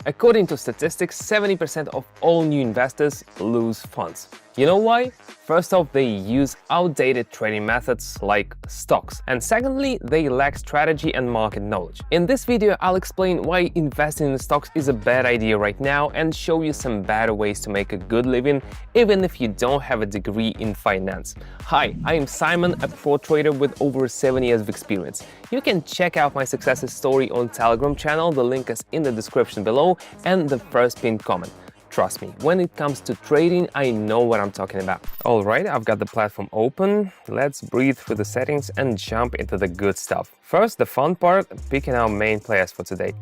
According to statistics, 70% of all new investors lose funds. You know why? First off, they use outdated trading methods like stocks. And secondly, they lack strategy and market knowledge. In this video, I'll explain why investing in stocks is a bad idea right now and show you some better ways to make a good living even if you don't have a degree in finance. Hi, I am Simon, a pro trader with over 7 years of experience. You can check out my success story on Telegram channel, the link is in the description below and the first pinned comment. Trust me, when it comes to trading, I know what I'm talking about. Alright, I've got the platform open. Let's breathe through the settings and jump into the good stuff. First, the fun part, picking our main players for today.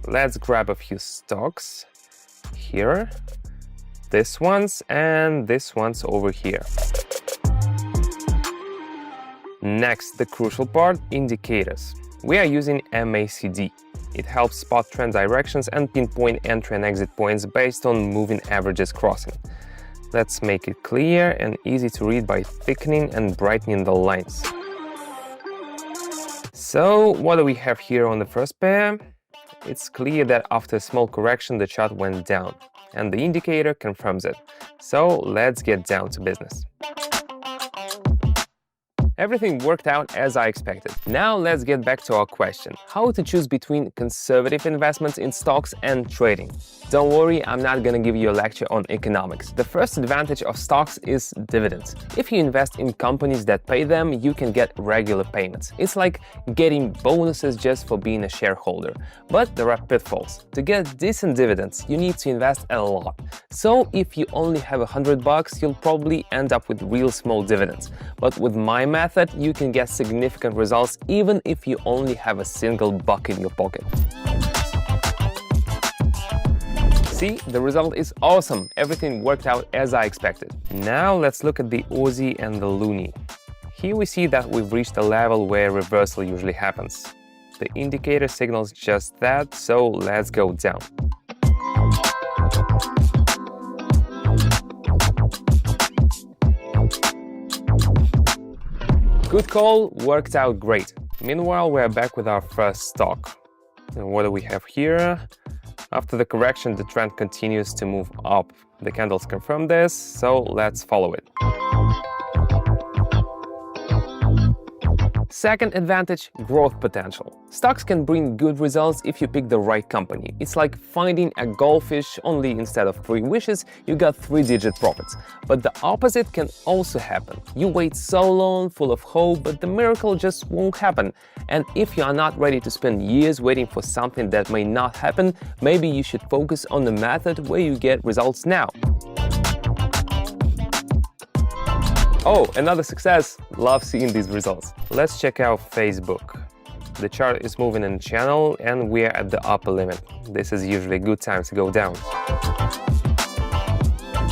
Let's grab a few stocks. Here, this one's and this one's over here. Next, the crucial part, indicators. We are using MACD. It helps spot trend directions and pinpoint entry and exit points based on moving averages crossing. Let's make it clear and easy to read by thickening and brightening the lines. So, what do we have here on the first pair? It's clear that after a small correction, the chart went down, and the indicator confirms it. So, let's get down to business. Everything worked out as I expected. Now let's get back to our question. How to choose between conservative investments in stocks and trading? Don't worry, I'm not gonna give you a lecture on economics. The first advantage of stocks is dividends. If you invest in companies that pay them, you can get regular payments. It's like getting bonuses just for being a shareholder. But there are pitfalls. To get decent dividends, you need to invest a lot. So if you only have $100, you'll probably end up with real small dividends. But with my method, you can get significant results even if you only have a single buck in your pocket. See, the result is awesome. Everything worked out as I expected. Now let's look at the Aussie and the Loonie. Here we see that we've reached a level where reversal usually happens. The indicator signals just that, so let's go down. Good call, worked out great. Meanwhile, we're back with our first stock. And what do we have here? After the correction, the trend continues to move up. The candles confirm this, so let's follow it. Second advantage, growth potential. Stocks can bring good results if you pick the right company. It's like finding a goldfish, only instead of 3 wishes, you got 3-digit profits. But the opposite can also happen. You wait so long, full of hope, but the miracle just won't happen. And if you are not ready to spend years waiting for something that may not happen, maybe you should focus on the method where you get results now. Oh, another success! Love seeing these results. Let's check out Facebook. The chart is moving in a channel and we're at the upper limit. This is usually a good time to go down.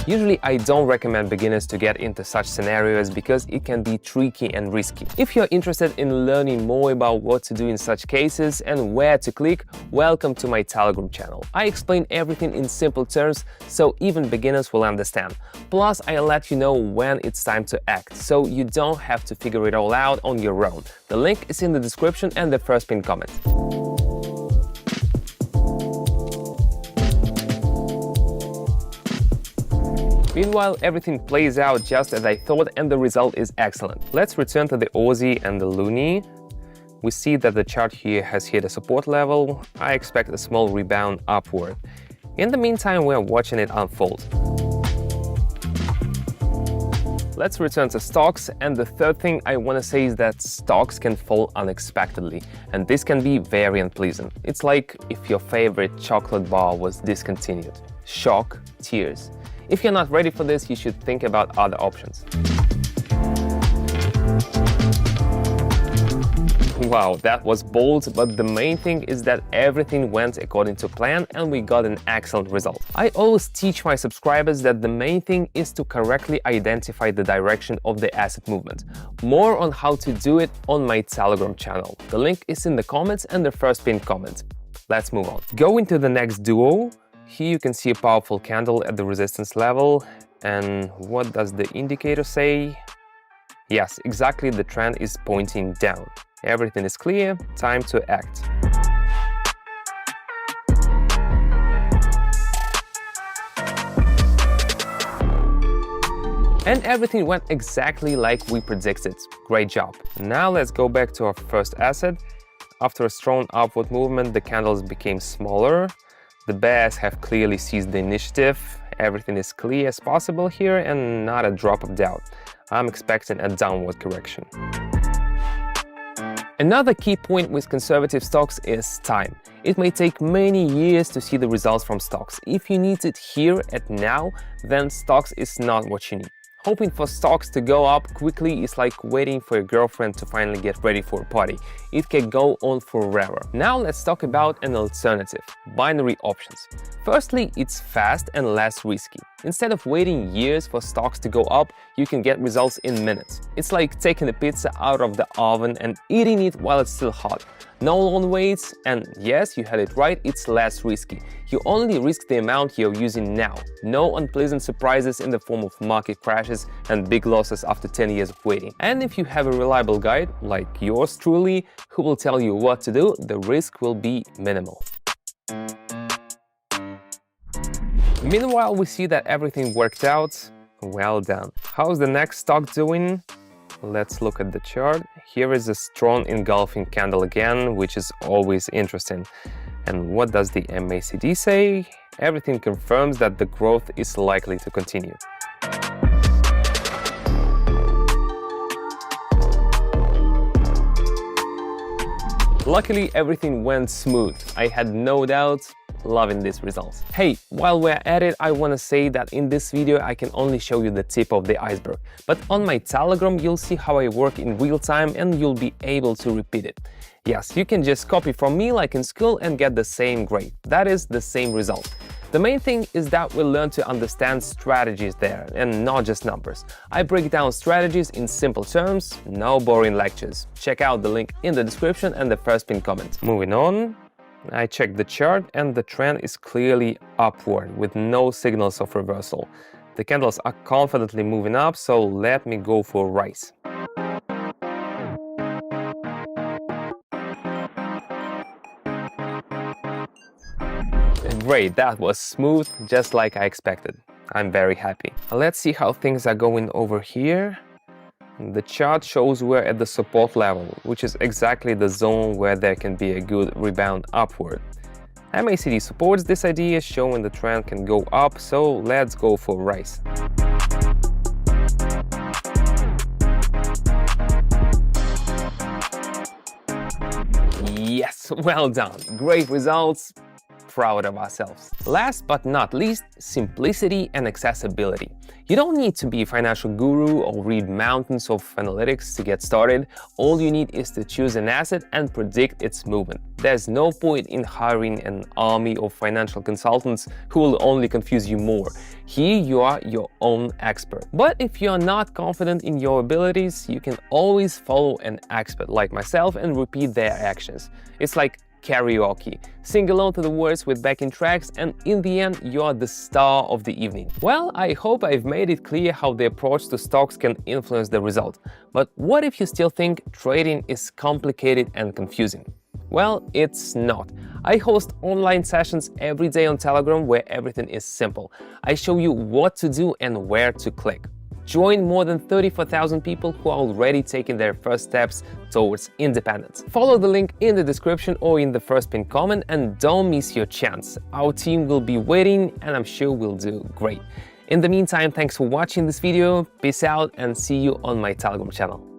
Usually, I don't recommend beginners to get into such scenarios because it can be tricky and risky. If you're interested in learning more about what to do in such cases and where to click, welcome to my Telegram channel. I explain everything in simple terms so even beginners will understand. Plus, I let you know when it's time to act, so you don't have to figure it all out on your own. The link is in the description and the first pinned comment. Meanwhile, everything plays out just as I thought and the result is excellent. Let's return to the Aussie and the Loonie. We see that the chart here has hit a support level. I expect a small rebound upward. In the meantime, we're watching it unfold. Let's return to stocks, and the third thing I want to say is that stocks can fall unexpectedly, and this can be very unpleasant. It's like if your favorite chocolate bar was discontinued. Shock, tears. If you're not ready for this, you should think about other options. Wow, that was bold, but the main thing is that everything went according to plan and we got an excellent result. I always teach my subscribers that the main thing is to correctly identify the direction of the asset movement. More on how to do it on my Telegram channel. The link is in the comments and the first pinned comment. Let's move on. Go into the next duo. Here you can see a powerful candle at the resistance level. And what does the indicator say? Yes, exactly, the trend is pointing down. Everything is clear, time to act. And everything went exactly like we predicted. Great job. Now let's go back to our first asset. After a strong upward movement, the candles became smaller. The bears have clearly seized the initiative. Everything is clear as possible here and not a drop of doubt. I'm expecting a downward correction. Another key point with conservative stocks is time. It may take many years to see the results from stocks. If you need it here and now, then stocks is not what you need. Hoping for stocks to go up quickly is like waiting for your girlfriend to finally get ready for a party. It can go on forever. Now let's talk about an alternative, binary options. Firstly, it's fast and less risky. Instead of waiting years for stocks to go up, you can get results in minutes. It's like taking the pizza out of the oven and eating it while it's still hot. No long waits, and yes, you had it right, it's less risky. You only risk the amount you're using now. No unpleasant surprises in the form of market crashes and big losses after 10 years of waiting. And if you have a reliable guide, like yours truly, who will tell you what to do, the risk will be minimal. Meanwhile, we see that everything worked out. Well done. How's the next stock doing? Let's look at the chart. Here is a strong engulfing candle again, which is always interesting. And what does the MACD say? Everything confirms that the growth is likely to continue. Luckily, everything went smooth. I had no doubts. Loving these results. Hey, while we're at it, I want to say that in this video I can only show you the tip of the iceberg. But on my Telegram, you'll see how I work in real time and you'll be able to repeat it. Yes, you can just copy from me like in school and get the same grade. That is the same result. The main thing is that we learn to understand strategies there and not just numbers. I break down strategies in simple terms, no boring lectures. Check out the link in the description and the first pinned comment. Moving on. I checked the chart and the trend is clearly upward with no signals of reversal. The candles are confidently moving up, so let me go for a rise. Great, that was smooth, just like I expected. I'm very happy. Let's see how things are going over here. The chart shows we're at the support level, which is exactly the zone where there can be a good rebound upward. MACD supports this idea, showing the trend can go up, so let's go for a rise. Yes, well done. Great results. Proud of ourselves. Last but not least, simplicity and accessibility. You don't need to be a financial guru or read mountains of analytics to get started. All you need is to choose an asset and predict its movement. There's no point in hiring an army of financial consultants who will only confuse you more. Here you are your own expert. But if you're not confident in your abilities, you can always follow an expert like myself and repeat their actions. It's like karaoke. Sing along to the words with backing tracks and in the end you're the star of the evening. Well, I hope I've made it clear how the approach to stocks can influence the result. But what if you still think trading is complicated and confusing? Well, it's not. I host online sessions every day on Telegram where everything is simple. I show you what to do and where to click. Join more than 34,000 people who are already taking their first steps towards independence. Follow the link in the description or in the first pinned comment and don't miss your chance. Our team will be waiting and I'm sure we'll do great. In the meantime, thanks for watching this video, peace out and see you on my Telegram channel.